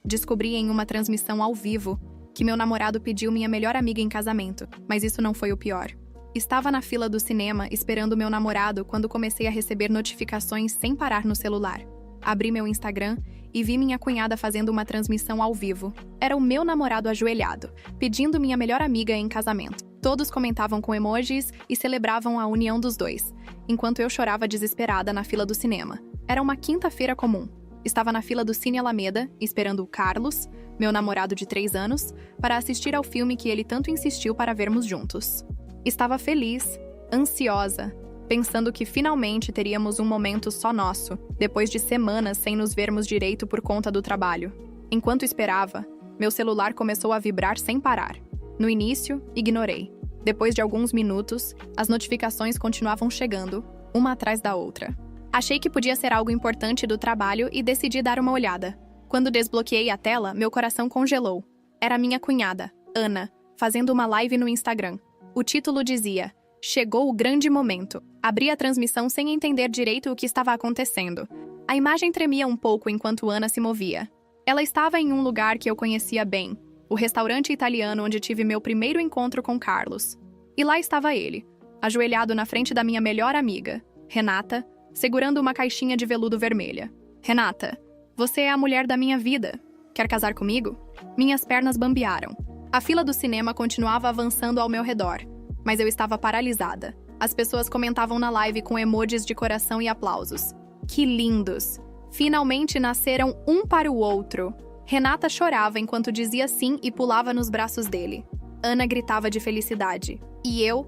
descobri em uma transmissão ao vivo que meu namorado pediu minha melhor amiga em casamento, mas isso não foi o pior. Estava na fila do cinema esperando meu namorado quando comecei a receber notificações sem parar no celular. Abri meu Instagram e vi minha cunhada fazendo uma transmissão ao vivo. Era o meu namorado ajoelhado, pedindo minha melhor amiga em casamento. Todos comentavam com emojis e celebravam a união dos dois, enquanto eu chorava desesperada na fila do cinema. Era uma quinta-feira comum. Estava na fila do Cine Alameda, esperando o Carlos, meu namorado de 3 anos, para assistir ao filme que ele tanto insistiu para vermos juntos. Estava feliz, ansiosa, pensando que finalmente teríamos um momento só nosso, depois de semanas sem nos vermos direito por conta do trabalho. Enquanto esperava, meu celular começou a vibrar sem parar. No início, ignorei. Depois de alguns minutos, as notificações continuavam chegando, uma atrás da outra. Achei que podia ser algo importante do trabalho e decidi dar uma olhada. Quando desbloqueei a tela, meu coração congelou. Era minha cunhada, Ana, fazendo uma live no Instagram. O título dizia: "Chegou o grande momento." Abri a transmissão sem entender direito o que estava acontecendo. A imagem tremia um pouco enquanto Ana se movia. Ela estava em um lugar que eu conhecia bem, o restaurante italiano onde tive meu primeiro encontro com Carlos. E lá estava ele, ajoelhado na frente da minha melhor amiga, Renata, segurando uma caixinha de veludo vermelha. "Renata, você é a mulher da minha vida. Quer casar comigo?" Minhas pernas bambearam. A fila do cinema continuava avançando ao meu redor, mas eu estava paralisada. As pessoas comentavam na live com emojis de coração e aplausos. Que lindos! Finalmente nasceram um para o outro. Renata chorava enquanto dizia sim e pulava nos braços dele. Ana gritava de felicidade. E eu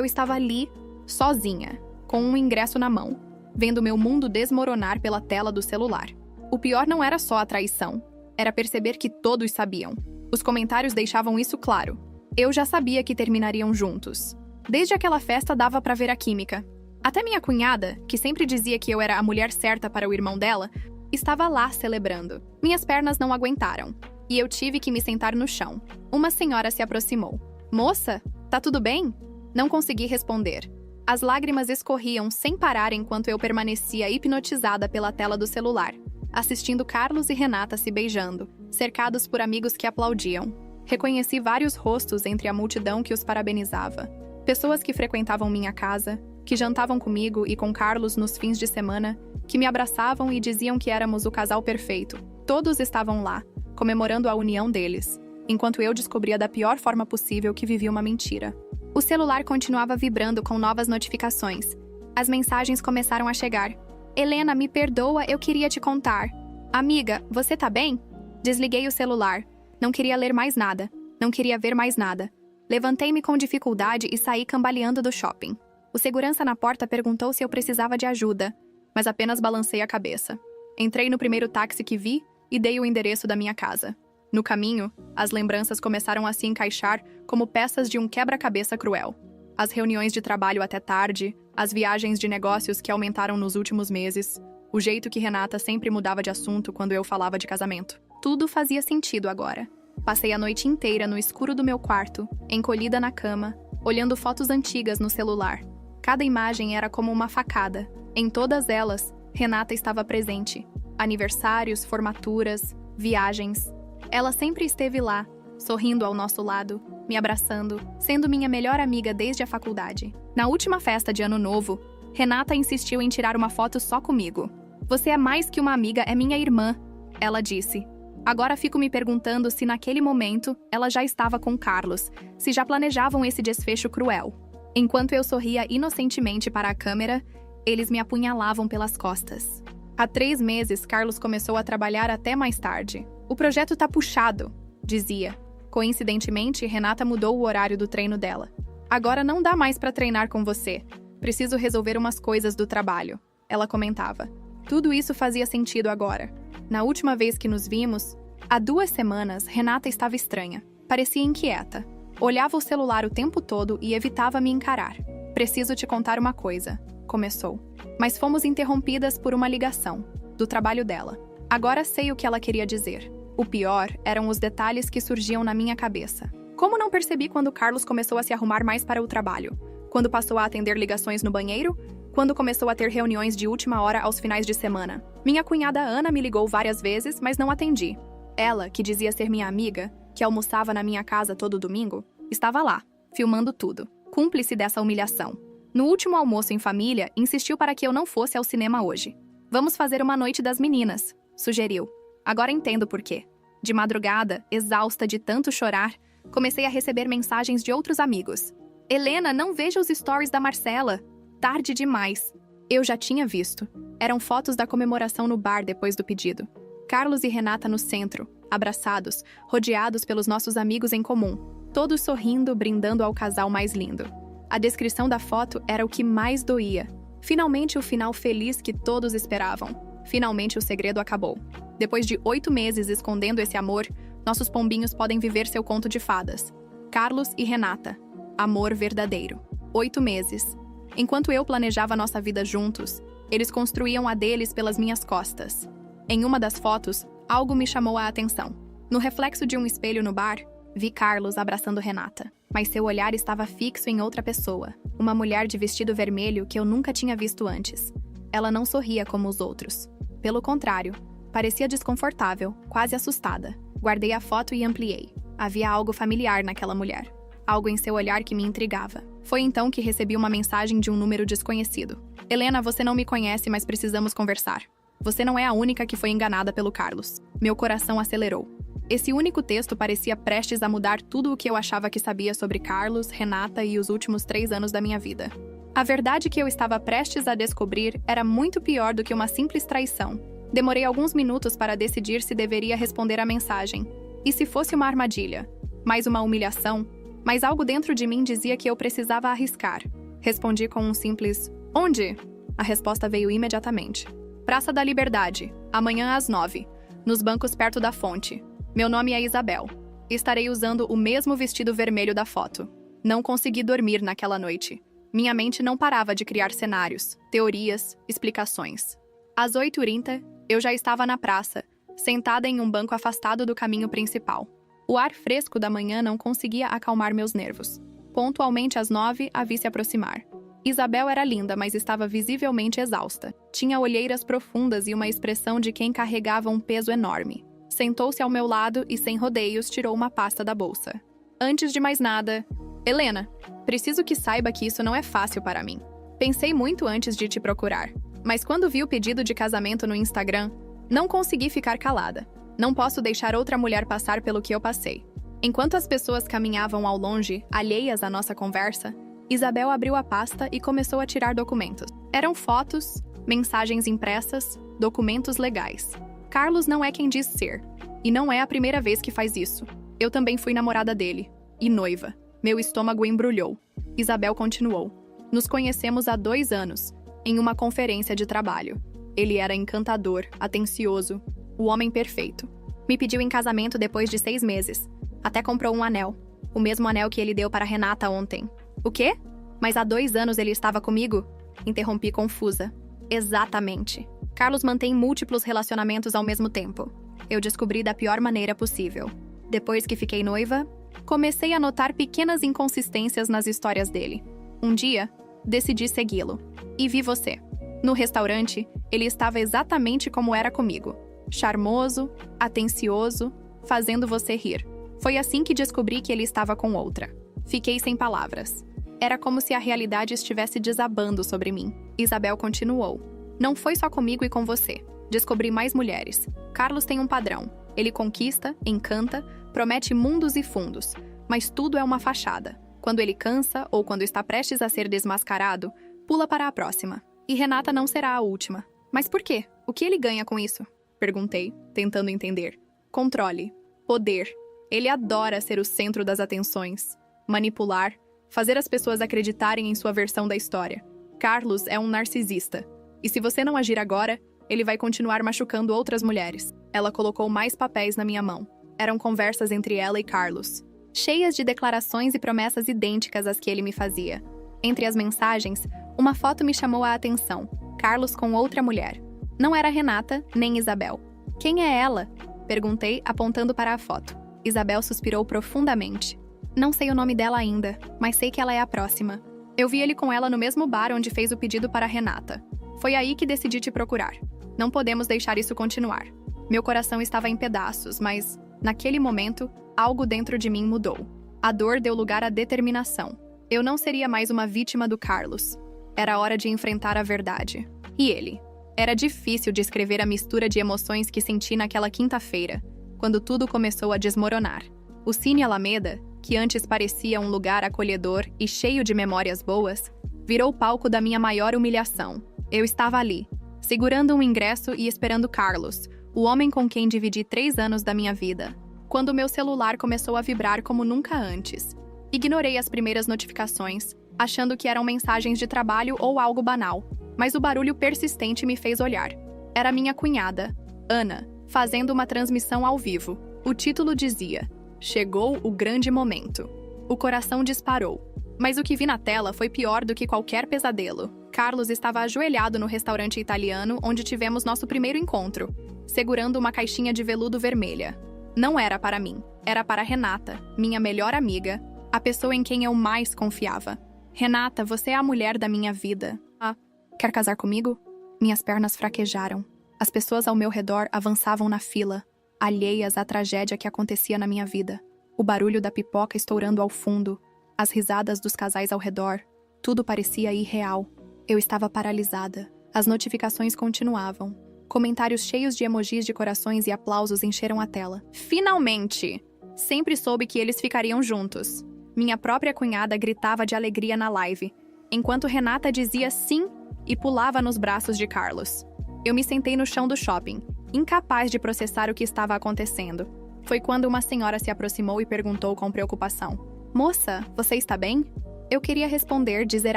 estava ali, sozinha, com um ingresso na mão, vendo meu mundo desmoronar pela tela do celular. O pior não era só a traição, era perceber que todos sabiam. Os comentários deixavam isso claro. Eu já sabia que terminariam juntos. Desde aquela festa dava pra ver a química. Até minha cunhada, que sempre dizia que eu era a mulher certa para o irmão dela, estava lá celebrando. Minhas pernas não aguentaram, e eu tive que me sentar no chão. Uma senhora se aproximou. "Moça, tá tudo bem?" Não consegui responder. As lágrimas escorriam sem parar enquanto eu permanecia hipnotizada pela tela do celular, assistindo Carlos e Renata se beijando, cercados por amigos que aplaudiam. Reconheci vários rostos entre a multidão que os parabenizava. Pessoas que frequentavam minha casa, que jantavam comigo e com Carlos nos fins de semana, que me abraçavam e diziam que éramos o casal perfeito. Todos estavam lá, comemorando a união deles, enquanto eu descobria da pior forma possível que vivia uma mentira. O celular continuava vibrando com novas notificações. As mensagens começaram a chegar. "Helena, me perdoa, eu queria te contar." "Amiga, você tá bem?" Desliguei o celular. Não queria ler mais nada. Não queria ver mais nada. Levantei-me com dificuldade e saí cambaleando do shopping. O segurança na porta perguntou se eu precisava de ajuda, mas apenas balancei a cabeça. Entrei no primeiro táxi que vi e dei o endereço da minha casa. No caminho, as lembranças começaram a se encaixar como peças de um quebra-cabeça cruel. As reuniões de trabalho até tarde, as viagens de negócios que aumentaram nos últimos meses, o jeito que Renata sempre mudava de assunto quando eu falava de casamento. Tudo fazia sentido agora. Passei a noite inteira no escuro do meu quarto, encolhida na cama, olhando fotos antigas no celular. Cada imagem era como uma facada. Em todas elas, Renata estava presente. Aniversários, formaturas, viagens. Ela sempre esteve lá, sorrindo ao nosso lado, me abraçando, sendo minha melhor amiga desde a faculdade. Na última festa de Ano Novo, Renata insistiu em tirar uma foto só comigo. "Você é mais que uma amiga, é minha irmã", ela disse. Agora fico me perguntando se naquele momento ela já estava com Carlos, se já planejavam esse desfecho cruel. Enquanto eu sorria inocentemente para a câmera, eles me apunhalavam pelas costas. Há 3 meses, Carlos começou a trabalhar até mais tarde. "O projeto tá puxado", dizia. Coincidentemente, Renata mudou o horário do treino dela. "Agora não dá mais para treinar com você. Preciso resolver umas coisas do trabalho", ela comentava. Tudo isso fazia sentido agora. Na última vez que nos vimos, há 2 semanas, Renata estava estranha. Parecia inquieta. Olhava o celular o tempo todo e evitava me encarar. "Preciso te contar uma coisa", começou. Mas fomos interrompidas por uma ligação, do trabalho dela. Agora sei o que ela queria dizer. O pior eram os detalhes que surgiam na minha cabeça. Como não percebi quando Carlos começou a se arrumar mais para o trabalho? Quando passou a atender ligações no banheiro? Quando começou a ter reuniões de última hora aos finais de semana? Minha cunhada Ana me ligou várias vezes, mas não atendi. Ela, que dizia ser minha amiga, que almoçava na minha casa todo domingo, estava lá, filmando tudo, cúmplice dessa humilhação. No último almoço em família, insistiu para que eu não fosse ao cinema hoje. Vamos fazer uma noite das meninas, sugeriu. Agora entendo por quê. De madrugada, exausta de tanto chorar, comecei a receber mensagens de outros amigos. Helena, não veja os stories da Marcela. Tarde demais. Eu já tinha visto. Eram fotos da comemoração no bar depois do pedido. Carlos e Renata no centro, abraçados, rodeados pelos nossos amigos em comum, todos sorrindo, brindando ao casal mais lindo. A descrição da foto era o que mais doía. Finalmente o final feliz que todos esperavam. Finalmente o segredo acabou. Depois de 8 meses escondendo esse amor, nossos pombinhos podem viver seu conto de fadas. Carlos e Renata. Amor verdadeiro. 8 meses. Enquanto eu planejava nossa vida juntos, eles construíam a deles pelas minhas costas. Em uma das fotos, algo me chamou a atenção. No reflexo de um espelho no bar, vi Carlos abraçando Renata, mas seu olhar estava fixo em outra pessoa, uma mulher de vestido vermelho que eu nunca tinha visto antes. Ela não sorria como os outros. Pelo contrário, parecia desconfortável, quase assustada. Guardei a foto e ampliei. Havia algo familiar naquela mulher. Algo em seu olhar que me intrigava. Foi então que recebi uma mensagem de um número desconhecido. Helena, você não me conhece, mas precisamos conversar. Você não é a única que foi enganada pelo Carlos. Meu coração acelerou. Esse único texto parecia prestes a mudar tudo o que eu achava que sabia sobre Carlos, Renata e os últimos 3 anos da minha vida. A verdade que eu estava prestes a descobrir era muito pior do que uma simples traição. Demorei alguns minutos para decidir se deveria responder à mensagem. E se fosse uma armadilha? Mais uma humilhação? Mas algo dentro de mim dizia que eu precisava arriscar. Respondi com um simples "Onde?". A resposta veio imediatamente. Praça da Liberdade, amanhã às 9, nos bancos perto da fonte. Meu nome é Isabel. Estarei usando o mesmo vestido vermelho da foto. Não consegui dormir naquela noite. Minha mente não parava de criar cenários, teorias, explicações. Às 8h30, eu já estava na praça, sentada em um banco afastado do caminho principal. O ar fresco da manhã não conseguia acalmar meus nervos. Pontualmente às 9, a vi se aproximar. Isabel era linda, mas estava visivelmente exausta. Tinha olheiras profundas e uma expressão de quem carregava um peso enorme. Sentou-se ao meu lado e, sem rodeios, tirou uma pasta da bolsa. Antes de mais nada... Helena, preciso que saiba que isso não é fácil para mim. Pensei muito antes de te procurar. Mas quando vi o pedido de casamento no Instagram, não consegui ficar calada. Não posso deixar outra mulher passar pelo que eu passei. Enquanto as pessoas caminhavam ao longe, alheias à nossa conversa, Isabel abriu a pasta e começou a tirar documentos. Eram fotos, mensagens impressas, documentos legais. Carlos não é quem diz ser. E não é a primeira vez que faz isso. Eu também fui namorada dele. E noiva. Meu estômago embrulhou. Isabel continuou. Nos conhecemos há 2 anos, em uma conferência de trabalho. Ele era encantador, atencioso, o homem perfeito. Me pediu em casamento depois de 6 meses. Até comprou um anel. O mesmo anel que ele deu para Renata ontem. O quê? Mas há 2 anos ele estava comigo? Interrompi confusa. Exatamente. Carlos mantém múltiplos relacionamentos ao mesmo tempo. Eu descobri da pior maneira possível. Depois que fiquei noiva, comecei a notar pequenas inconsistências nas histórias dele. Um dia, decidi segui-lo. E vi você. No restaurante, ele estava exatamente como era comigo. Charmoso, atencioso, fazendo você rir. Foi assim que descobri que ele estava com outra. Fiquei sem palavras. Era como se a realidade estivesse desabando sobre mim. Isabel continuou. Não foi só comigo e com você. Descobri mais mulheres. Carlos tem um padrão. Ele conquista, encanta, promete mundos e fundos. Mas tudo é uma fachada. Quando ele cansa ou quando está prestes a ser desmascarado, pula para a próxima. E Renata não será a última. Mas por quê? O que ele ganha com isso? Perguntei, tentando entender. Controle. Poder. Ele adora ser o centro das atenções. Manipular. Fazer as pessoas acreditarem em sua versão da história. Carlos é um narcisista. E se você não agir agora, ele vai continuar machucando outras mulheres. Ela colocou mais papéis na minha mão. Eram conversas entre ela e Carlos, cheias de declarações e promessas idênticas às que ele me fazia. Entre as mensagens, uma foto me chamou a atenção. Carlos com outra mulher. Não era Renata, nem Isabel. Quem é ela? Perguntei, apontando para a foto. Isabel suspirou profundamente. Não sei o nome dela ainda, mas sei que ela é a próxima. Eu vi ele com ela no mesmo bar onde fez o pedido para Renata. Foi aí que decidi te procurar. Não podemos deixar isso continuar. Meu coração estava em pedaços, mas, naquele momento, algo dentro de mim mudou. A dor deu lugar à determinação. Eu não seria mais uma vítima do Carlos. Era hora de enfrentar a verdade. E ele? Era difícil descrever a mistura de emoções que senti naquela quinta-feira, quando tudo começou a desmoronar. O Cine Alameda, que antes parecia um lugar acolhedor e cheio de memórias boas, virou palco da minha maior humilhação. Eu estava ali, segurando um ingresso e esperando Carlos, o homem com quem dividi 3 anos da minha vida, quando meu celular começou a vibrar como nunca antes. Ignorei as primeiras notificações, achando que eram mensagens de trabalho ou algo banal, mas o barulho persistente me fez olhar. Era minha cunhada, Ana, fazendo uma transmissão ao vivo. O título dizia: "Chegou o grande momento." O coração disparou. Mas o que vi na tela foi pior do que qualquer pesadelo. Carlos estava ajoelhado no restaurante italiano onde tivemos nosso primeiro encontro, segurando uma caixinha de veludo vermelha. Não era para mim, era para Renata, minha melhor amiga, a pessoa em quem eu mais confiava. "Renata, você é a mulher da minha vida. Ah, quer casar comigo?" Minhas pernas fraquejaram. As pessoas ao meu redor avançavam na fila, alheias à tragédia que acontecia na minha vida. O barulho da pipoca estourando ao fundo, as risadas dos casais ao redor, tudo parecia irreal. Eu estava paralisada. As notificações continuavam. Comentários cheios de emojis de corações e aplausos encheram a tela. Finalmente! Sempre soube que eles ficariam juntos. Minha própria cunhada gritava de alegria na live, enquanto Renata dizia sim e pulava nos braços de Carlos. Eu me sentei no chão do shopping, incapaz de processar o que estava acontecendo. Foi quando uma senhora se aproximou e perguntou com preocupação: "Moça, você está bem?" Eu queria responder, dizer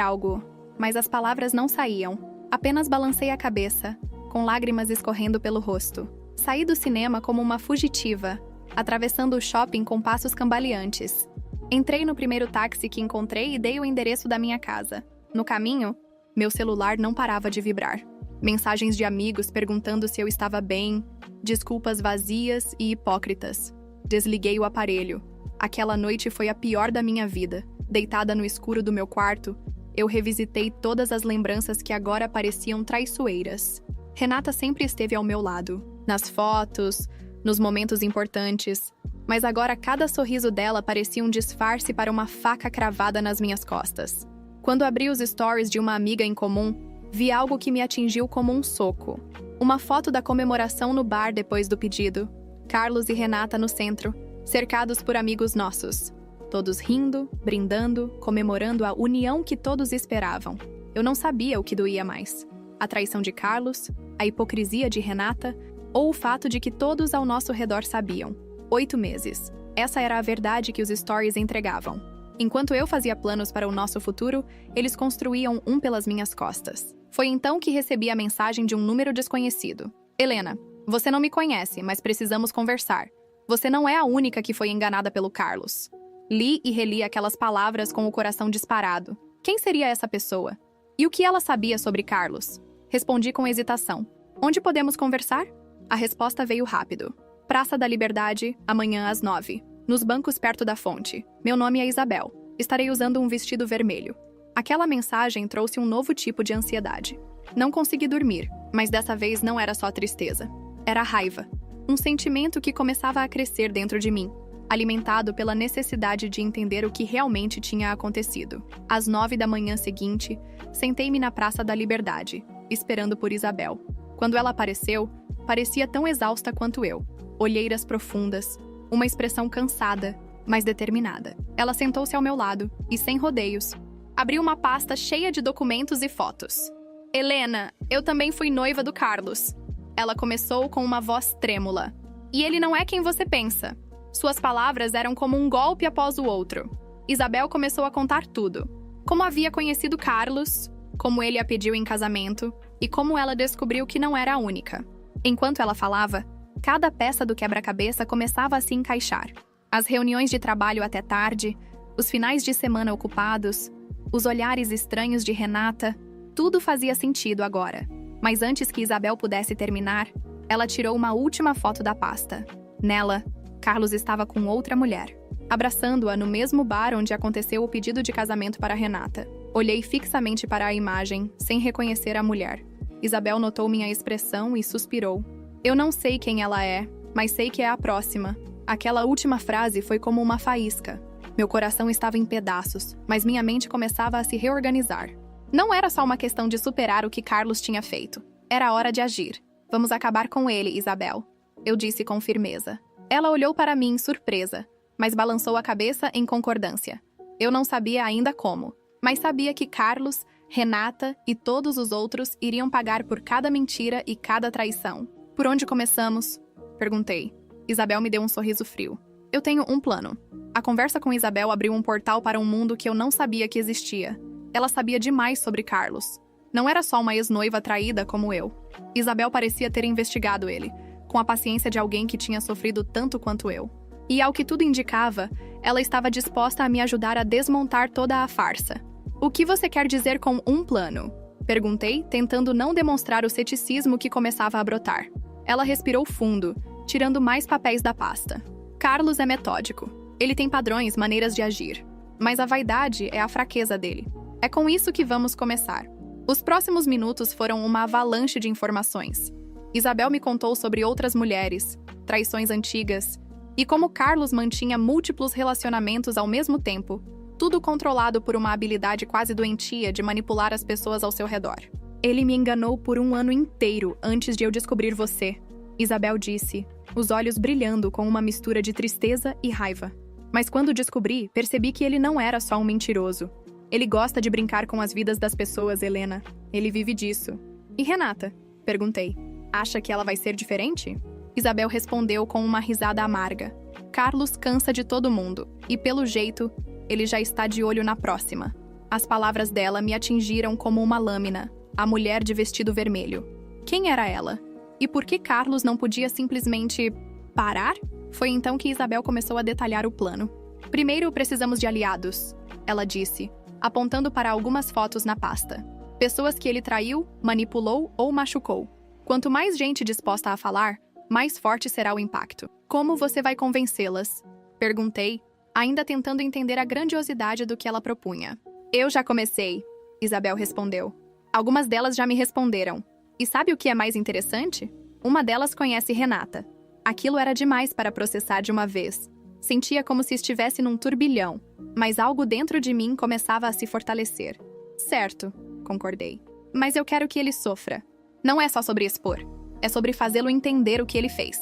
algo, mas as palavras não saíam. Apenas balancei a cabeça, com lágrimas escorrendo pelo rosto. Saí do cinema como uma fugitiva, atravessando o shopping com passos cambaleantes. Entrei no primeiro táxi que encontrei e dei o endereço da minha casa. No caminho, meu celular não parava de vibrar. Mensagens de amigos perguntando se eu estava bem, desculpas vazias e hipócritas. Desliguei o aparelho. Aquela noite foi a pior da minha vida. Deitada no escuro do meu quarto, eu revisitei todas as lembranças que agora pareciam traiçoeiras. Renata sempre esteve ao meu lado, nas fotos, nos momentos importantes, mas agora cada sorriso dela parecia um disfarce para uma faca cravada nas minhas costas. Quando abri os stories de uma amiga em comum, vi algo que me atingiu como um soco. Uma foto da comemoração no bar depois do pedido. Carlos e Renata no centro, cercados por amigos nossos. Todos rindo, brindando, comemorando a união que todos esperavam. Eu não sabia o que doía mais: a traição de Carlos, a hipocrisia de Renata, ou o fato de que todos ao nosso redor sabiam. 8 meses. Essa era a verdade que os stories entregavam. Enquanto eu fazia planos para o nosso futuro, eles construíam um pelas minhas costas. Foi então que recebi a mensagem de um número desconhecido. "Helena, você não me conhece, mas precisamos conversar. Você não é a única que foi enganada pelo Carlos." Li e reli aquelas palavras com o coração disparado. Quem seria essa pessoa? E o que ela sabia sobre Carlos? Respondi com hesitação: "Onde podemos conversar?" A resposta veio rápido. "Praça da Liberdade, amanhã às 9. Nos bancos perto da fonte. Meu nome é Isabel. Estarei usando um vestido vermelho." Aquela mensagem trouxe um novo tipo de ansiedade. Não consegui dormir, mas dessa vez não era só tristeza. Era raiva. Um sentimento que começava a crescer dentro de mim, alimentado pela necessidade de entender o que realmente tinha acontecido. Às 9 da manhã seguinte, sentei-me na Praça da Liberdade, esperando por Isabel. Quando ela apareceu, parecia tão exausta quanto eu. Olheiras profundas, uma expressão cansada, mas determinada. Ela sentou-se ao meu lado e, sem rodeios, abriu uma pasta cheia de documentos e fotos. "Helena, eu também fui noiva do Carlos." Ela começou com uma voz trêmula. "E ele não é quem você pensa." Suas palavras eram como um golpe após o outro. Isabel começou a contar tudo. Como havia conhecido Carlos, como ele a pediu em casamento e como ela descobriu que não era a única. Enquanto ela falava, cada peça do quebra-cabeça começava a se encaixar. As reuniões de trabalho até tarde, os finais de semana ocupados, os olhares estranhos de Renata, tudo fazia sentido agora. Mas antes que Isabel pudesse terminar, ela tirou uma última foto da pasta. Nela, Carlos estava com outra mulher, abraçando-a no mesmo bar onde aconteceu o pedido de casamento para Renata. Olhei fixamente para a imagem, sem reconhecer a mulher. Isabel notou minha expressão e suspirou. Eu não sei quem ela é, mas sei que é a próxima. Aquela última frase foi como uma faísca. Meu coração estava em pedaços, mas minha mente começava a se reorganizar. Não era só uma questão de superar o que Carlos tinha feito. Era hora de agir. Vamos acabar com ele, Isabel. Eu disse com firmeza. Ela olhou para mim, surpresa, mas balançou a cabeça em concordância. Eu não sabia ainda como, mas sabia que Carlos, Renata e todos os outros iriam pagar por cada mentira e cada traição. Por onde começamos? Perguntei. Isabel me deu um sorriso frio. Eu tenho um plano. A conversa com Isabel abriu um portal para um mundo que eu não sabia que existia. Ela sabia demais sobre Carlos. Não era só uma ex-noiva traída como eu. Isabel parecia ter investigado ele, com a paciência de alguém que tinha sofrido tanto quanto eu. E, ao que tudo indicava, ela estava disposta a me ajudar a desmontar toda a farsa. O que você quer dizer com um plano? Perguntei, tentando não demonstrar o ceticismo que começava a brotar. Ela respirou fundo, tirando mais papéis da pasta. Carlos é metódico. Ele tem padrões, maneiras de agir. Mas a vaidade é a fraqueza dele. É com isso que vamos começar. Os próximos minutos foram uma avalanche de informações. Isabel me contou sobre outras mulheres, traições antigas, e como Carlos mantinha múltiplos relacionamentos ao mesmo tempo, tudo controlado por uma habilidade quase doentia de manipular as pessoas ao seu redor. Ele me enganou por um ano inteiro antes de eu descobrir você, Isabel disse, os olhos brilhando com uma mistura de tristeza e raiva. Mas quando descobri, percebi que ele não era só um mentiroso. Ele gosta de brincar com as vidas das pessoas, Helena. Ele vive disso. E Renata? Perguntei. Acha que ela vai ser diferente? Isabel respondeu com uma risada amarga. Carlos cansa de todo mundo, e pelo jeito, ele já está de olho na próxima. As palavras dela me atingiram como uma lâmina. A mulher de vestido vermelho. Quem era ela? E por que Carlos não podia simplesmente parar? Foi então que Isabel começou a detalhar o plano. Primeiro, precisamos de aliados, ela disse, apontando para algumas fotos na pasta. Pessoas que ele traiu, manipulou ou machucou. Quanto mais gente disposta a falar, mais forte será o impacto. Como você vai convencê-las? Perguntei, ainda tentando entender a grandiosidade do que ela propunha. Eu já comecei, Isabel respondeu. Algumas delas já me responderam. E sabe o que é mais interessante? Uma delas conhece Renata. Aquilo era demais para processar de uma vez. Sentia como se estivesse num turbilhão, mas algo dentro de mim começava a se fortalecer. Certo, concordei. Mas eu quero que ele sofra. Não é só sobre expor. É sobre fazê-lo entender o que ele fez.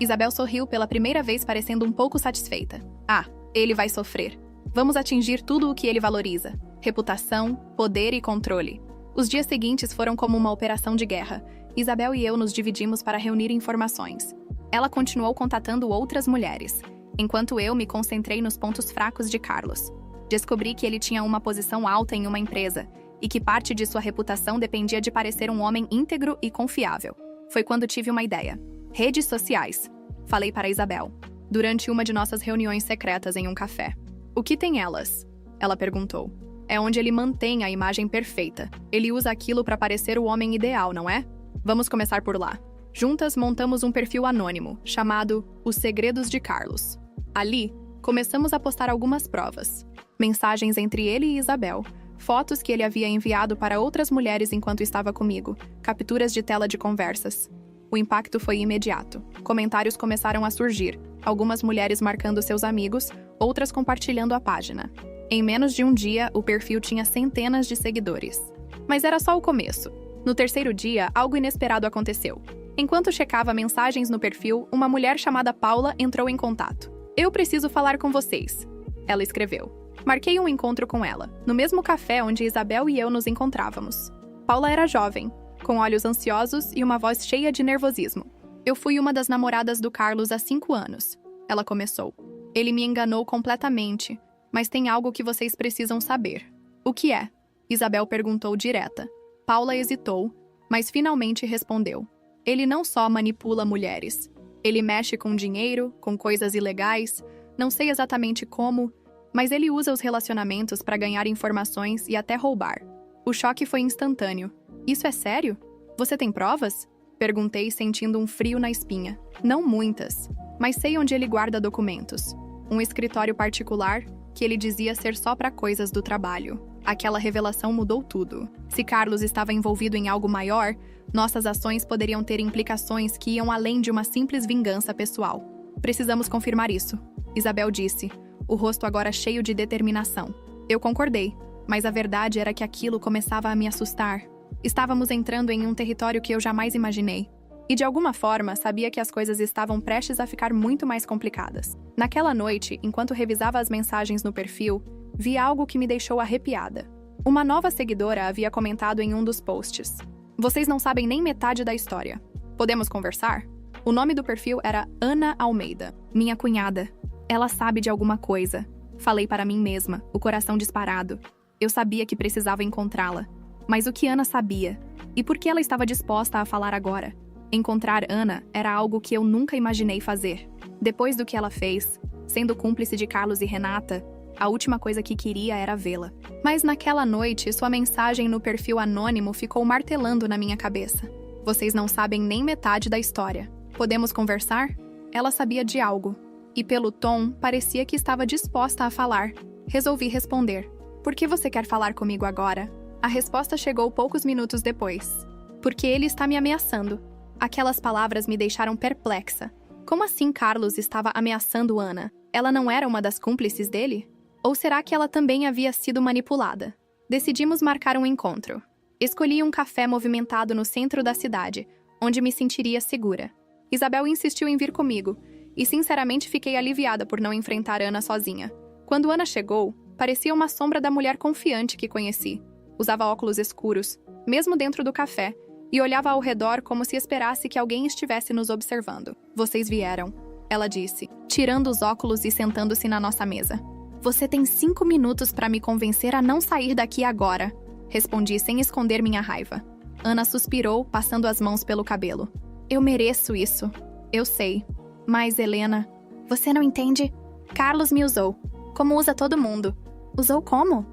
Isabel sorriu pela primeira vez, parecendo um pouco satisfeita. Ah, ele vai sofrer. Vamos atingir tudo o que ele valoriza. Reputação, poder e controle. Os dias seguintes foram como uma operação de guerra. Isabel e eu nos dividimos para reunir informações. Ela continuou contatando outras mulheres, enquanto eu me concentrei nos pontos fracos de Carlos. Descobri que ele tinha uma posição alta em uma empresa e que parte de sua reputação dependia de parecer um homem íntegro e confiável. Foi quando tive uma ideia. Redes sociais. Falei para Isabel, durante uma de nossas reuniões secretas em um café. O que tem elas? Ela perguntou. É onde ele mantém a imagem perfeita. Ele usa aquilo para parecer o homem ideal, não é? Vamos começar por lá. Juntas montamos um perfil anônimo, chamado Os Segredos de Carlos. Ali, começamos a postar algumas provas. Mensagens entre ele e Isabel, fotos que ele havia enviado para outras mulheres enquanto estava comigo, capturas de tela de conversas. O impacto foi imediato. Comentários começaram a surgir, algumas mulheres marcando seus amigos, outras compartilhando a página. Em menos de um dia, o perfil tinha centenas de seguidores. Mas era só o começo. No terceiro dia, algo inesperado aconteceu. Enquanto checava mensagens no perfil, uma mulher chamada Paula entrou em contato. Eu preciso falar com vocês, ela escreveu. Marquei um encontro com ela, no mesmo café onde Isabel e eu nos encontrávamos. Paula era jovem, com olhos ansiosos e uma voz cheia de nervosismo. Eu fui uma das namoradas do Carlos há 5 anos, ela começou. Ele me enganou completamente, mas tem algo que vocês precisam saber. O que é? Isabel perguntou direta. Paula hesitou, mas finalmente respondeu. Ele não só manipula mulheres. Ele mexe com dinheiro, com coisas ilegais, não sei exatamente como, mas ele usa os relacionamentos para ganhar informações e até roubar. O choque foi instantâneo. Isso é sério? Você tem provas? Perguntei, sentindo um frio na espinha. Não muitas, mas sei onde ele guarda documentos. Um escritório particular que ele dizia ser só para coisas do trabalho. Aquela revelação mudou tudo. Se Carlos estava envolvido em algo maior, nossas ações poderiam ter implicações que iam além de uma simples vingança pessoal. Precisamos confirmar isso, Isabel disse, o rosto agora cheio de determinação. Eu concordei, mas a verdade era que aquilo começava a me assustar. Estávamos entrando em um território que eu jamais imaginei. E de alguma forma, sabia que as coisas estavam prestes a ficar muito mais complicadas. Naquela noite, enquanto revisava as mensagens no perfil, vi algo que me deixou arrepiada. Uma nova seguidora havia comentado em um dos posts. Vocês não sabem nem metade da história. Podemos conversar? O nome do perfil era Ana Almeida, minha cunhada. Ela sabe de alguma coisa. Falei para mim mesma, o coração disparado. Eu sabia que precisava encontrá-la. Mas o que Ana sabia? E por que ela estava disposta a falar agora? Encontrar Ana era algo que eu nunca imaginei fazer. Depois do que ela fez, sendo cúmplice de Carlos e Renata, a última coisa que queria era vê-la. Mas naquela noite, sua mensagem no perfil anônimo ficou martelando na minha cabeça. Vocês não sabem nem metade da história. Podemos conversar? Ela sabia de algo. E pelo tom, parecia que estava disposta a falar. Resolvi responder. Por que você quer falar comigo agora? A resposta chegou poucos minutos depois. Porque ele está me ameaçando. Aquelas palavras me deixaram perplexa. Como assim Carlos estava ameaçando Ana? Ela não era uma das cúmplices dele? Ou será que ela também havia sido manipulada? Decidimos marcar um encontro. Escolhi um café movimentado no centro da cidade, onde me sentiria segura. Isabel insistiu em vir comigo, e sinceramente fiquei aliviada por não enfrentar Ana sozinha. Quando Ana chegou, parecia uma sombra da mulher confiante que conheci. Usava óculos escuros, mesmo dentro do café, e olhava ao redor como se esperasse que alguém estivesse nos observando. Vocês vieram, ela disse, tirando os óculos e sentando-se na nossa mesa. Você tem 5 minutos para me convencer a não sair daqui agora, respondi sem esconder minha raiva. Ana suspirou, passando as mãos pelo cabelo. Eu mereço isso. Eu sei. Mas, Helena, você não entende? Carlos me usou, como usa todo mundo. Usou como?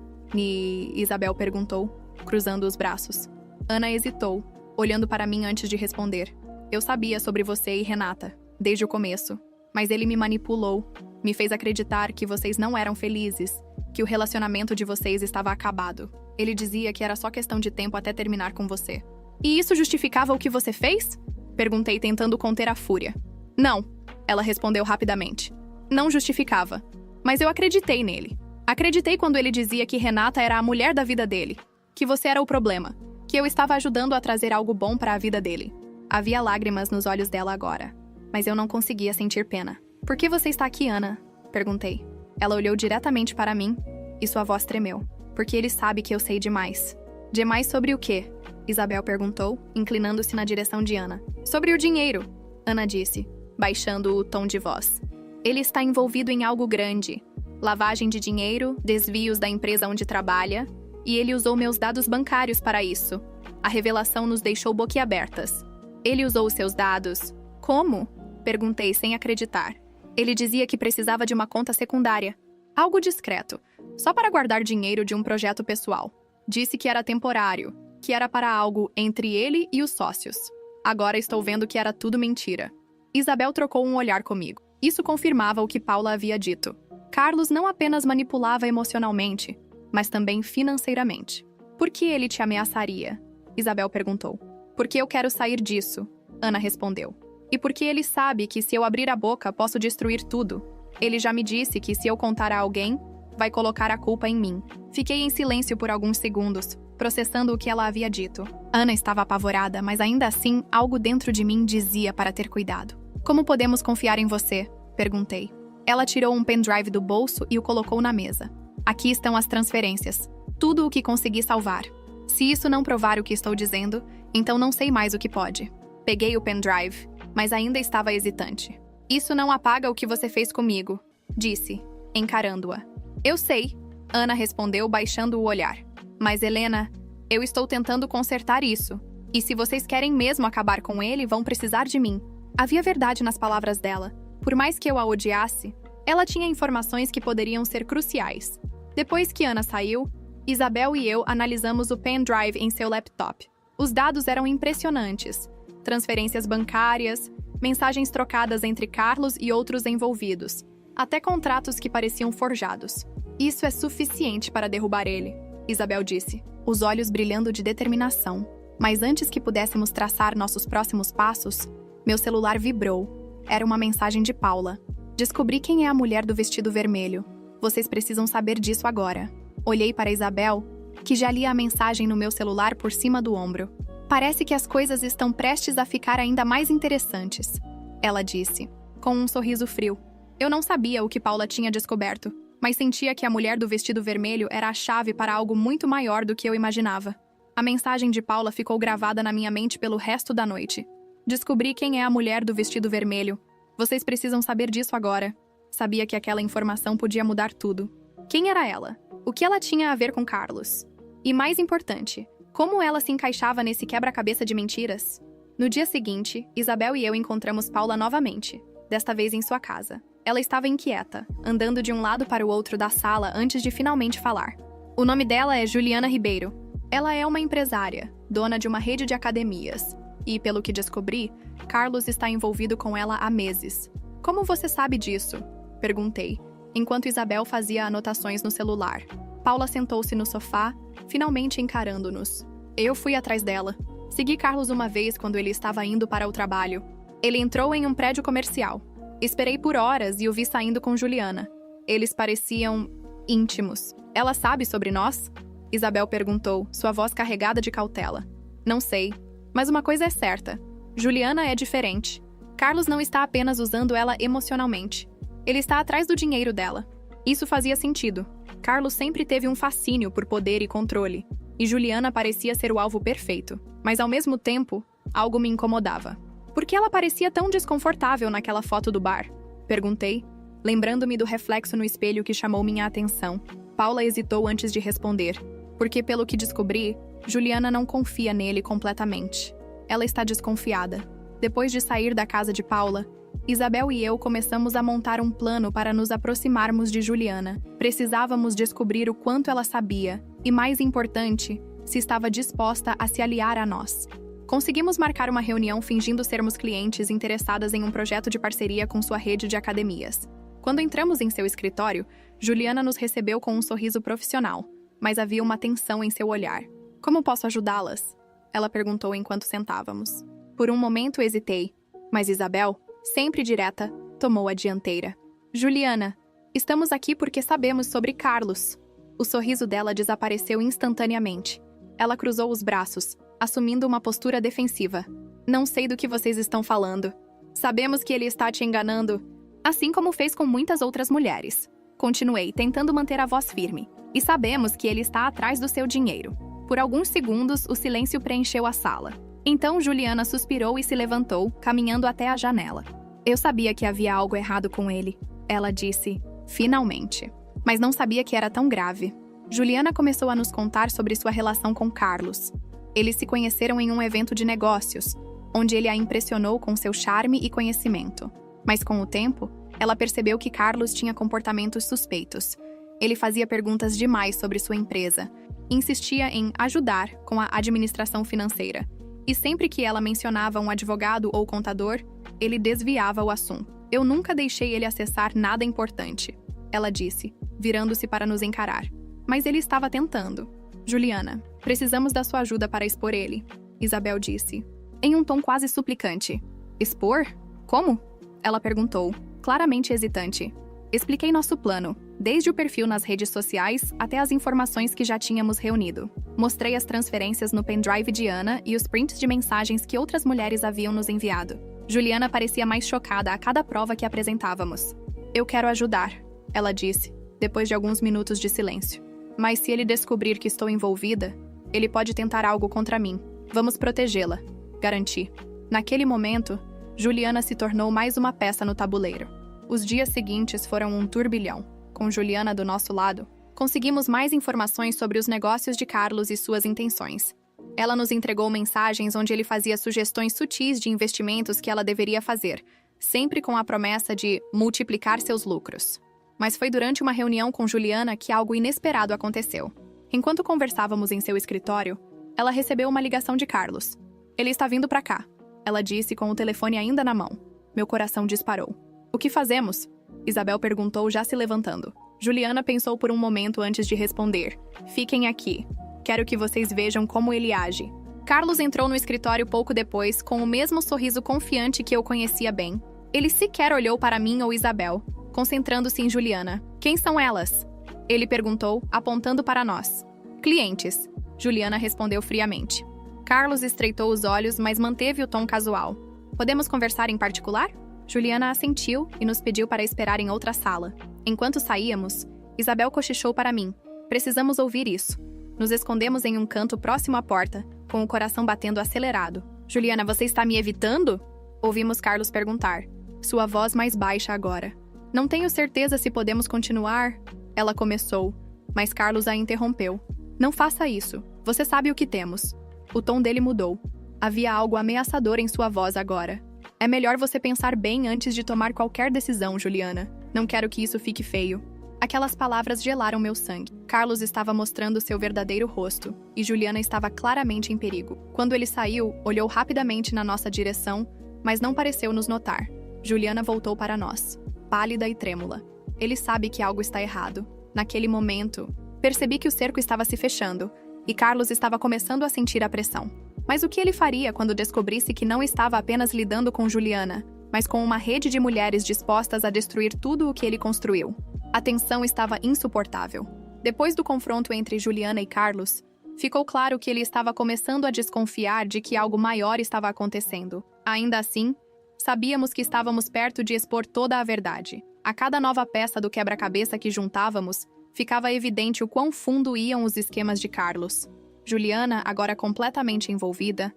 Isabel perguntou, cruzando os braços. Ana hesitou, olhando para mim antes de responder. Eu sabia sobre você e Renata, desde o começo. Mas ele me manipulou, me fez acreditar que vocês não eram felizes, que o relacionamento de vocês estava acabado. Ele dizia que era só questão de tempo até terminar com você. E isso justificava o que você fez? Perguntei, tentando conter a fúria. Não, ela respondeu rapidamente. Não justificava. Mas eu acreditei nele. Acreditei quando ele dizia que Renata era a mulher da vida dele, que você era o problema, que eu estava ajudando a trazer algo bom para a vida dele. Havia lágrimas nos olhos dela agora, mas eu não conseguia sentir pena. Por que você está aqui, Ana? Perguntei. Ela olhou diretamente para mim e sua voz tremeu. Porque ele sabe que eu sei demais. Demais sobre o quê? Isabel perguntou, inclinando-se na direção de Ana. Sobre o dinheiro, Ana disse, baixando o tom de voz. Ele está envolvido em algo grande. Lavagem de dinheiro, desvios da empresa onde trabalha, e ele usou meus dados bancários para isso. A revelação nos deixou boquiabertas. Ele usou os seus dados? Como? Perguntei sem acreditar. Ele dizia que precisava de uma conta secundária. Algo discreto, só para guardar dinheiro de um projeto pessoal. Disse que era temporário, que era para algo entre ele e os sócios. Agora estou vendo que era tudo mentira. Isabel trocou um olhar comigo. Isso confirmava o que Paula havia dito. Carlos não apenas manipulava emocionalmente, mas também financeiramente. Por que ele te ameaçaria? Isabel perguntou. Porque eu quero sair disso, Ana respondeu. E porque ele sabe que se eu abrir a boca posso destruir tudo. Ele já me disse que se eu contar a alguém, vai colocar a culpa em mim. Fiquei em silêncio por alguns segundos, processando o que ela havia dito. Ana estava apavorada, mas ainda assim, algo dentro de mim dizia para ter cuidado. Como podemos confiar em você? Perguntei. Ela tirou um pendrive do bolso e o colocou na mesa. Aqui estão as transferências. Tudo o que consegui salvar. Se isso não provar o que estou dizendo, então não sei mais o que pode. Peguei o pendrive, mas ainda estava hesitante. Isso não apaga o que você fez comigo, disse, encarando-a. Eu sei, Ana respondeu baixando o olhar. Mas, Helena, eu estou tentando consertar isso. E se vocês querem mesmo acabar com ele, vão precisar de mim. Havia verdade nas palavras dela. Por mais que eu a odiasse, ela tinha informações que poderiam ser cruciais. Depois que Ana saiu, Isabel e eu analisamos o pendrive em seu laptop. Os dados eram impressionantes. Transferências bancárias, mensagens trocadas entre Carlos e outros envolvidos, até contratos que pareciam forjados. Isso é suficiente para derrubar ele. Isabel disse, os olhos brilhando de determinação. Mas antes que pudéssemos traçar nossos próximos passos, meu celular vibrou. Era uma mensagem de Paula. Descobri quem é a mulher do vestido vermelho. Vocês precisam saber disso agora. Olhei para Isabel, que já lia a mensagem no meu celular por cima do ombro. Parece que as coisas estão prestes a ficar ainda mais interessantes, ela disse, com um sorriso frio. Eu não sabia o que Paula tinha descoberto, mas sentia que a mulher do vestido vermelho era a chave para algo muito maior do que eu imaginava. A mensagem de Paula ficou gravada na minha mente pelo resto da noite. Descobri quem é a mulher do vestido vermelho. Vocês precisam saber disso agora. Sabia que aquela informação podia mudar tudo. Quem era ela? O que ela tinha a ver com Carlos? E mais importante, como ela se encaixava nesse quebra-cabeça de mentiras? No dia seguinte, Isabel e eu encontramos Paula novamente, desta vez em sua casa. Ela estava inquieta, andando de um lado para o outro da sala antes de finalmente falar. O nome dela é Juliana Ribeiro. Ela é uma empresária, dona de uma rede de academias. E, pelo que descobri, Carlos está envolvido com ela há meses. Como você sabe disso? Perguntei, enquanto Isabel fazia anotações no celular. Paula sentou-se no sofá, finalmente encarando-nos. Eu fui atrás dela. Segui Carlos uma vez quando ele estava indo para o trabalho. Ele entrou em um prédio comercial. Esperei por horas e o vi saindo com Juliana. Eles pareciam íntimos. Ela sabe sobre nós? Isabel perguntou, sua voz carregada de cautela. Não sei, mas uma coisa é certa. Juliana é diferente. Carlos não está apenas usando ela emocionalmente. Ele está atrás do dinheiro dela. Isso fazia sentido. Carlos sempre teve um fascínio por poder e controle, e Juliana parecia ser o alvo perfeito. Mas, ao mesmo tempo, algo me incomodava. Por que ela parecia tão desconfortável naquela foto do bar? Perguntei, lembrando-me do reflexo no espelho que chamou minha atenção. Paula hesitou antes de responder, porque, pelo que descobri, Juliana não confia nele completamente. Ela está desconfiada. Depois de sair da casa de Paula, Isabel e eu começamos a montar um plano para nos aproximarmos de Juliana. Precisávamos descobrir o quanto ela sabia e, mais importante, se estava disposta a se aliar a nós. Conseguimos marcar uma reunião fingindo sermos clientes interessadas em um projeto de parceria com sua rede de academias. Quando entramos em seu escritório, Juliana nos recebeu com um sorriso profissional, mas havia uma tensão em seu olhar. Como posso ajudá-las? Ela perguntou enquanto sentávamos. Por um momento hesitei, mas Isabel, sempre direta, tomou a dianteira. Juliana, estamos aqui porque sabemos sobre Carlos. O sorriso dela desapareceu instantaneamente. Ela cruzou os braços, assumindo uma postura defensiva. Não sei do que vocês estão falando. Sabemos que ele está te enganando, assim como fez com muitas outras mulheres. Continuei, tentando manter a voz firme. E sabemos que ele está atrás do seu dinheiro. Por alguns segundos, o silêncio preencheu a sala. Então Juliana suspirou e se levantou, caminhando até a janela. Eu sabia que havia algo errado com ele, ela disse, finalmente. Mas não sabia que era tão grave. Juliana começou a nos contar sobre sua relação com Carlos. Eles se conheceram em um evento de negócios, onde ele a impressionou com seu charme e conhecimento. Mas com o tempo, ela percebeu que Carlos tinha comportamentos suspeitos. Ele fazia perguntas demais sobre sua empresa, insistia em ajudar com a administração financeira. E sempre que ela mencionava um advogado ou contador, ele desviava o assunto. Eu nunca deixei ele acessar nada importante, ela disse, virando-se para nos encarar. Mas ele estava tentando. Juliana, precisamos da sua ajuda para expor ele, Isabel disse, em um tom quase suplicante. Expor? Como? Ela perguntou, claramente hesitante. Expliquei nosso plano, desde o perfil nas redes sociais até as informações que já tínhamos reunido. Mostrei as transferências no pendrive de Ana e os prints de mensagens que outras mulheres haviam nos enviado. Juliana parecia mais chocada a cada prova que apresentávamos. Eu quero ajudar, ela disse, depois de alguns minutos de silêncio. Mas se ele descobrir que estou envolvida, ele pode tentar algo contra mim. Vamos protegê-la, garanti. Naquele momento, Juliana se tornou mais uma peça no tabuleiro. Os dias seguintes foram um turbilhão. Com Juliana do nosso lado, conseguimos mais informações sobre os negócios de Carlos e suas intenções. Ela nos entregou mensagens onde ele fazia sugestões sutis de investimentos que ela deveria fazer, sempre com a promessa de multiplicar seus lucros. Mas foi durante uma reunião com Juliana que algo inesperado aconteceu. Enquanto conversávamos em seu escritório, ela recebeu uma ligação de Carlos. Ele está vindo para cá, ela disse com o telefone ainda na mão. Meu coração disparou. O que fazemos? Isabel perguntou já se levantando. Juliana pensou por um momento antes de responder. Fiquem aqui. Quero que vocês vejam como ele age. Carlos entrou no escritório pouco depois, com o mesmo sorriso confiante que eu conhecia bem. Ele sequer olhou para mim ou Isabel, concentrando-se em Juliana. Quem são elas? Ele perguntou, apontando para nós. Clientes. Juliana respondeu friamente. Carlos estreitou os olhos, mas manteve o tom casual. Podemos conversar em particular? Juliana assentiu e nos pediu para esperar em outra sala. Enquanto saíamos, Isabel cochichou para mim. Precisamos ouvir isso. Nos escondemos em um canto próximo à porta, com o coração batendo acelerado. Juliana, você está me evitando? Ouvimos Carlos perguntar. Sua voz mais baixa agora. Não tenho certeza se podemos continuar. Ela começou, mas Carlos a interrompeu. Não faça isso. Você sabe o que temos. O tom dele mudou. Havia algo ameaçador em sua voz agora. É melhor você pensar bem antes de tomar qualquer decisão, Juliana. Não quero que isso fique feio. Aquelas palavras gelaram meu sangue. Carlos estava mostrando seu verdadeiro rosto, e Juliana estava claramente em perigo. Quando ele saiu, olhou rapidamente na nossa direção, mas não pareceu nos notar. Juliana voltou para nós, pálida e trêmula. Ele sabe que algo está errado. Naquele momento, percebi que o cerco estava se fechando, e Carlos estava começando a sentir a pressão. Mas o que ele faria quando descobrisse que não estava apenas lidando com Juliana, mas com uma rede de mulheres dispostas a destruir tudo o que ele construiu? A tensão estava insuportável. Depois do confronto entre Juliana e Carlos, ficou claro que ele estava começando a desconfiar de que algo maior estava acontecendo. Ainda assim, sabíamos que estávamos perto de expor toda a verdade. A cada nova peça do quebra-cabeça que juntávamos, ficava evidente o quão fundo iam os esquemas de Carlos. Juliana, agora completamente envolvida,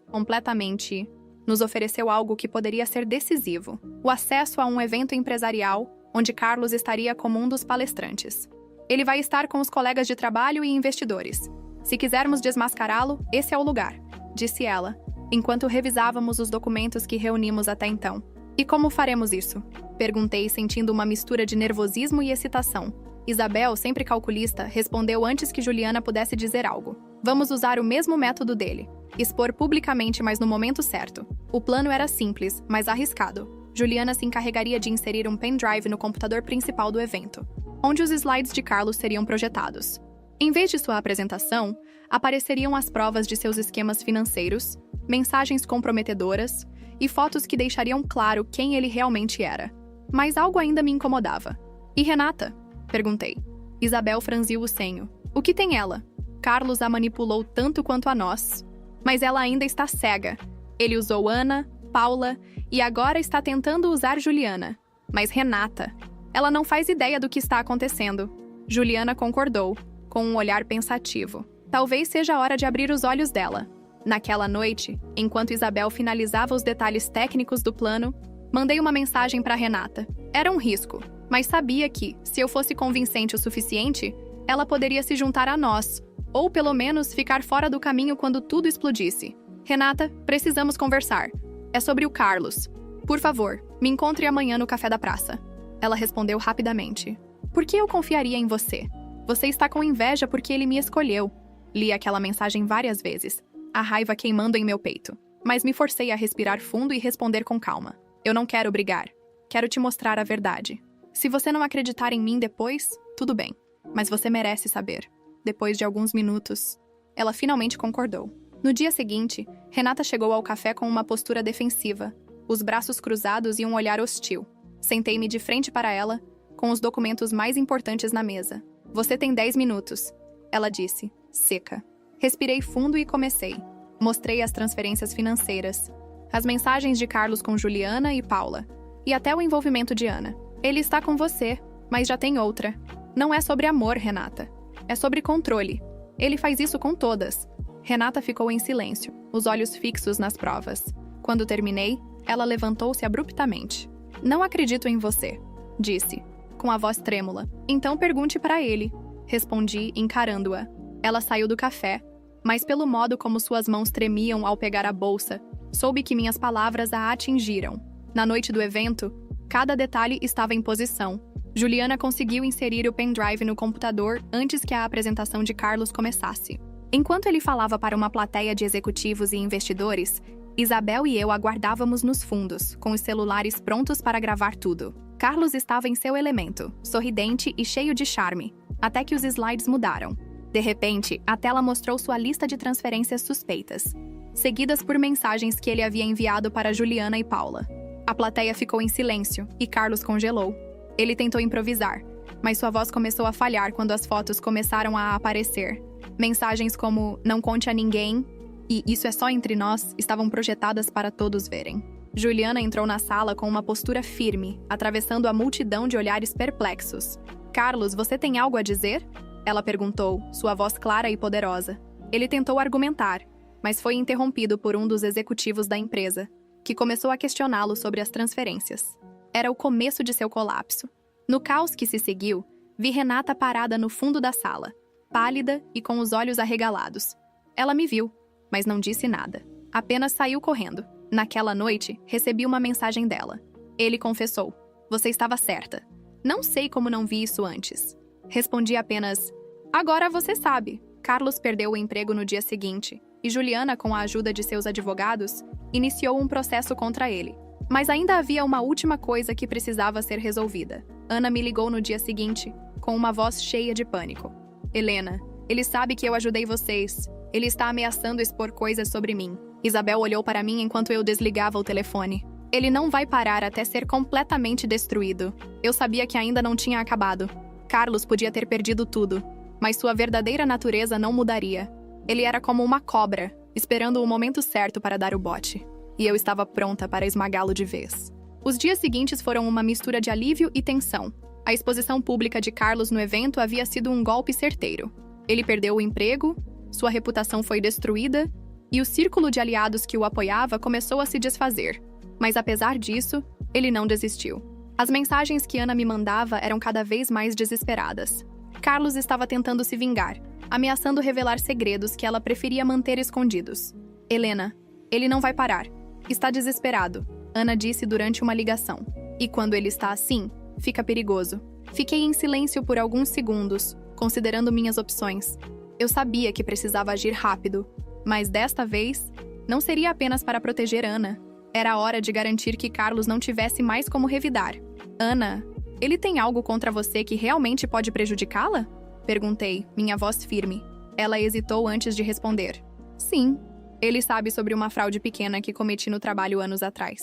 nos ofereceu algo que poderia ser decisivo: o acesso a um evento empresarial onde Carlos estaria como um dos palestrantes. Ele vai estar com os colegas de trabalho e investidores. Se quisermos desmascará-lo, esse é o lugar, disse ela, enquanto revisávamos os documentos que reunimos até então. E como faremos isso? Perguntei, sentindo uma mistura de nervosismo e excitação. Isabel, sempre calculista, respondeu antes que Juliana pudesse dizer algo. Vamos usar o mesmo método dele. Expor publicamente, mas no momento certo. O plano era simples, mas arriscado. Juliana se encarregaria de inserir um pendrive no computador principal do evento, onde os slides de Carlos seriam projetados. Em vez de sua apresentação, apareceriam as provas de seus esquemas financeiros, mensagens comprometedoras e fotos que deixariam claro quem ele realmente era. Mas algo ainda me incomodava. E Renata? Perguntei. Isabel franziu o senho. O que tem ela? Carlos a manipulou tanto quanto a nós. Mas ela ainda está cega. Ele usou Ana, Paula e agora está tentando usar Juliana. Mas Renata, ela não faz ideia do que está acontecendo. Juliana concordou, com um olhar pensativo. Talvez seja a hora de abrir os olhos dela. Naquela noite, enquanto Isabel finalizava os detalhes técnicos do plano, mandei uma mensagem para Renata. Era um risco, mas sabia que, se eu fosse convincente o suficiente, ela poderia se juntar a nós, ou pelo menos ficar fora do caminho quando tudo explodisse. Renata, precisamos conversar. É sobre o Carlos. Por favor, me encontre amanhã no café da praça. Ela respondeu rapidamente. Por que eu confiaria em você? Você está com inveja porque ele me escolheu. Li aquela mensagem várias vezes, a raiva queimando em meu peito. Mas me forcei a respirar fundo e responder com calma. Eu não quero brigar. Quero te mostrar a verdade. Se você não acreditar em mim depois, tudo bem. Mas você merece saber. Depois de alguns minutos, ela finalmente concordou. No dia seguinte, Renata chegou ao café com uma postura defensiva, os braços cruzados e um olhar hostil. Sentei-me de frente para ela, com os documentos mais importantes na mesa. Você tem 10 minutos, ela disse, seca. Respirei fundo e comecei. Mostrei as transferências financeiras, as mensagens de Carlos com Juliana e Paula, e até o envolvimento de Ana. Ele está com você, mas já tem outra. Não é sobre amor, Renata. É sobre controle. Ele faz isso com todas. Renata ficou em silêncio, os olhos fixos nas provas. Quando terminei, ela levantou-se abruptamente. Não acredito em você, disse, com a voz trêmula. Então pergunte para ele, respondi, encarando-a. Ela saiu do café, mas pelo modo como suas mãos tremiam ao pegar a bolsa, soube que minhas palavras a atingiram. Na noite do evento, cada detalhe estava em posição. Juliana conseguiu inserir o pendrive no computador antes que a apresentação de Carlos começasse. Enquanto ele falava para uma plateia de executivos e investidores, Isabel e eu aguardávamos nos fundos, com os celulares prontos para gravar tudo. Carlos estava em seu elemento, sorridente e cheio de charme, até que os slides mudaram. De repente, a tela mostrou sua lista de transferências suspeitas, seguidas por mensagens que ele havia enviado para Juliana e Paula. A plateia ficou em silêncio e Carlos congelou. Ele tentou improvisar, mas sua voz começou a falhar quando as fotos começaram a aparecer. Mensagens como "não conte a ninguém" e "isso é só entre nós" estavam projetadas para todos verem. Juliana entrou na sala com uma postura firme, atravessando a multidão de olhares perplexos. "Carlos, você tem algo a dizer?" Ela perguntou, sua voz clara e poderosa. Ele tentou argumentar, mas foi interrompido por um dos executivos da empresa, que começou a questioná-lo sobre as transferências. Era o começo de seu colapso. No caos que se seguiu, vi Renata parada no fundo da sala, pálida e com os olhos arregalados. Ela me viu, mas não disse nada. Apenas saiu correndo. Naquela noite, recebi uma mensagem dela. Ele confessou: "Você estava certa. Não sei como não vi isso antes." Respondi apenas: "Agora você sabe." Carlos perdeu o emprego no dia seguinte, e Juliana, com a ajuda de seus advogados, iniciou um processo contra ele. Mas ainda havia uma última coisa que precisava ser resolvida. Ana me ligou no dia seguinte, com uma voz cheia de pânico. "Helena, ele sabe que eu ajudei vocês. Ele está ameaçando expor coisas sobre mim." Isabel olhou para mim enquanto eu desligava o telefone. "Ele não vai parar até ser completamente destruído." Eu sabia que ainda não tinha acabado. Carlos podia ter perdido tudo, mas sua verdadeira natureza não mudaria. Ele era como uma cobra, esperando o momento certo para dar o bote. E eu estava pronta para esmagá-lo de vez. Os dias seguintes foram uma mistura de alívio e tensão. A exposição pública de Carlos no evento havia sido um golpe certeiro. Ele perdeu o emprego, sua reputação foi destruída, e o círculo de aliados que o apoiava começou a se desfazer. Mas apesar disso, ele não desistiu. As mensagens que Ana me mandava eram cada vez mais desesperadas. Carlos estava tentando se vingar, ameaçando revelar segredos que ela preferia manter escondidos. "Helena, ele não vai parar. Está desesperado", Ana disse durante uma ligação. "E quando ele está assim, fica perigoso." Fiquei em silêncio por alguns segundos, considerando minhas opções. Eu sabia que precisava agir rápido, mas desta vez, não seria apenas para proteger Ana. Era hora de garantir que Carlos não tivesse mais como revidar. "Ana, ele tem algo contra você que realmente pode prejudicá-la?" Perguntei, minha voz firme. Ela hesitou antes de responder. "Sim, ele sabe sobre uma fraude pequena que cometi no trabalho anos atrás.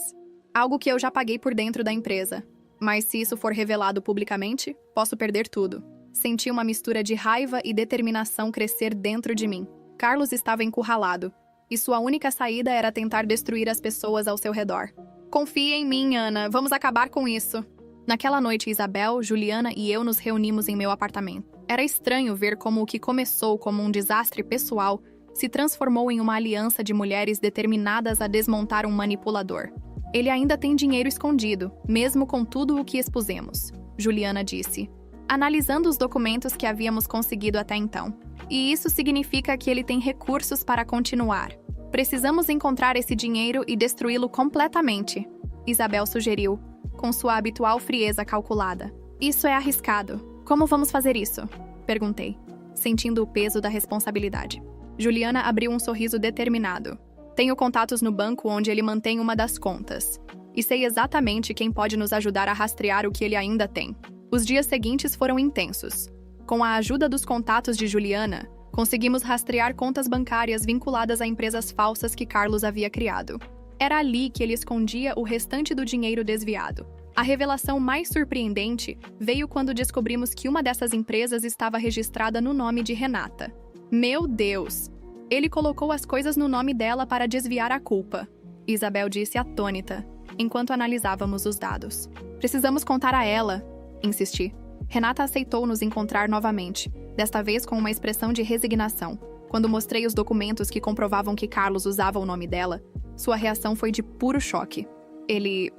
Algo que eu já paguei por dentro da empresa. Mas se isso for revelado publicamente, posso perder tudo." Senti uma mistura de raiva e determinação crescer dentro de mim. Carlos estava encurralado, e sua única saída era tentar destruir as pessoas ao seu redor. "Confie em mim, Ana. Vamos acabar com isso." Naquela noite, Isabel, Juliana e eu nos reunimos em meu apartamento. Era estranho ver como o que começou como um desastre pessoal se transformou em uma aliança de mulheres determinadas a desmontar um manipulador. "Ele ainda tem dinheiro escondido, mesmo com tudo o que expusemos", Juliana disse, analisando os documentos que havíamos conseguido até então. "E isso significa que ele tem recursos para continuar. Precisamos encontrar esse dinheiro e destruí-lo completamente", Isabel sugeriu, com sua habitual frieza calculada. "Isso é arriscado. Como vamos fazer isso?" Perguntei, sentindo o peso da responsabilidade. Juliana abriu um sorriso determinado. "Tenho contatos no banco onde ele mantém uma das contas. E sei exatamente quem pode nos ajudar a rastrear o que ele ainda tem." Os dias seguintes foram intensos. Com a ajuda dos contatos de Juliana, conseguimos rastrear contas bancárias vinculadas a empresas falsas que Carlos havia criado. Era ali que ele escondia o restante do dinheiro desviado. A revelação mais surpreendente veio quando descobrimos que uma dessas empresas estava registrada no nome de Renata. Meu Deus! Ele colocou as coisas no nome dela para desviar a culpa, Isabel disse atônita, enquanto analisávamos os dados. "Precisamos contar a ela", insisti. Renata aceitou nos encontrar novamente, desta vez com uma expressão de resignação. Quando mostrei os documentos que comprovavam que Carlos usava o nome dela, sua reação foi de puro choque. Ele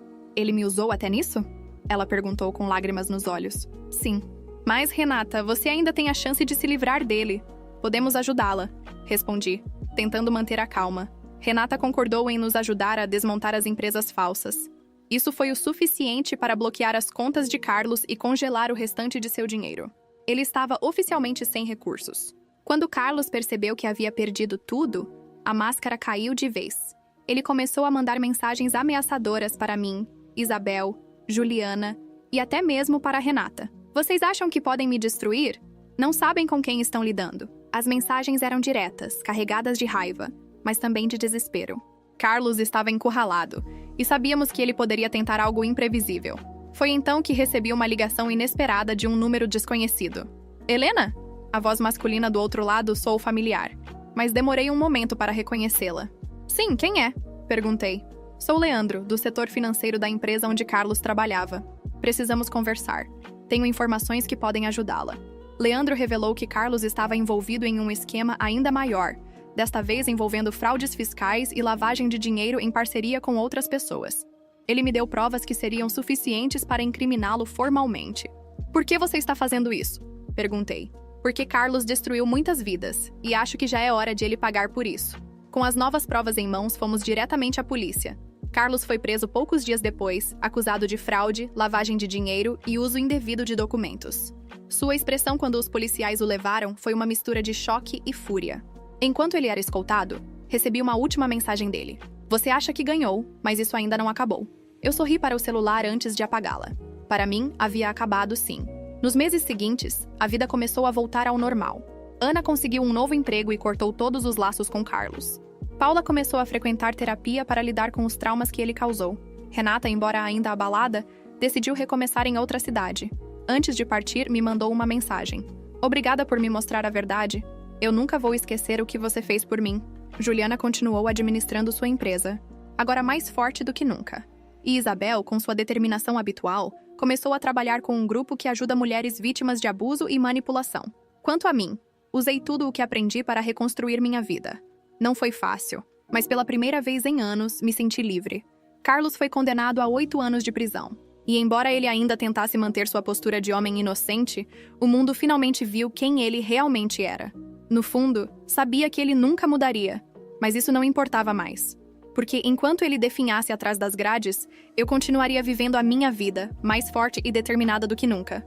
me usou até nisso?" Ela perguntou com lágrimas nos olhos. "Sim. Mas, Renata, você ainda tem a chance de se livrar dele. Podemos ajudá-la", respondi, tentando manter a calma. Renata concordou em nos ajudar a desmontar as empresas falsas. Isso foi o suficiente para bloquear as contas de Carlos e congelar o restante de seu dinheiro. Ele estava oficialmente sem recursos. Quando Carlos percebeu que havia perdido tudo, a máscara caiu de vez. Ele começou a mandar mensagens ameaçadoras para mim, Isabel, Juliana E até mesmo para Renata. Vocês acham que podem me destruir? Não sabem com quem estão lidando. As mensagens eram diretas, carregadas de raiva, mas também de desespero. Carlos estava encurralado, e sabíamos que ele poderia tentar algo imprevisível. Foi então que recebi uma ligação inesperada de um número desconhecido. Helena? A voz masculina do outro lado soou familiar, mas demorei um momento para reconhecê-la. Sim, quem é? Perguntei. Sou Leandro, do setor financeiro da empresa onde Carlos trabalhava. Precisamos conversar. Tenho informações que podem ajudá-la. Leandro revelou que Carlos estava envolvido em um esquema ainda maior, desta vez envolvendo fraudes fiscais e lavagem de dinheiro em parceria com outras pessoas. Ele me deu provas que seriam suficientes para incriminá-lo formalmente. Por que você está fazendo isso? Perguntei. Porque Carlos destruiu muitas vidas, e acho que já é hora de ele pagar por isso. Com as novas provas em mãos, fomos diretamente à polícia. Carlos foi preso poucos dias depois, acusado de fraude, lavagem de dinheiro e uso indevido de documentos. Sua expressão quando os policiais o levaram foi uma mistura de choque e fúria. Enquanto ele era escoltado, recebi uma última mensagem dele. Você acha que ganhou, mas isso ainda não acabou. Eu sorri para o celular antes de apagá-la. Para mim, havia acabado sim. Nos meses seguintes, a vida começou a voltar ao normal. Ana conseguiu um novo emprego e cortou todos os laços com Carlos. Paula começou a frequentar terapia para lidar com os traumas que ele causou. Renata, embora ainda abalada, decidiu recomeçar em outra cidade. Antes de partir, me mandou uma mensagem. Obrigada por me mostrar a verdade. Eu nunca vou esquecer o que você fez por mim. Juliana continuou administrando sua empresa, agora mais forte do que nunca. E Isabel, com sua determinação habitual, começou a trabalhar com um grupo que ajuda mulheres vítimas de abuso e manipulação. Quanto a mim, usei tudo o que aprendi para reconstruir minha vida. Não foi fácil, mas pela primeira vez em anos, me senti livre. Carlos foi condenado a 8 anos de prisão. E embora ele ainda tentasse manter sua postura de homem inocente, o mundo finalmente viu quem ele realmente era. No fundo, sabia que ele nunca mudaria, mas isso não importava mais. Porque enquanto ele definhasse atrás das grades, eu continuaria vivendo a minha vida, mais forte e determinada do que nunca.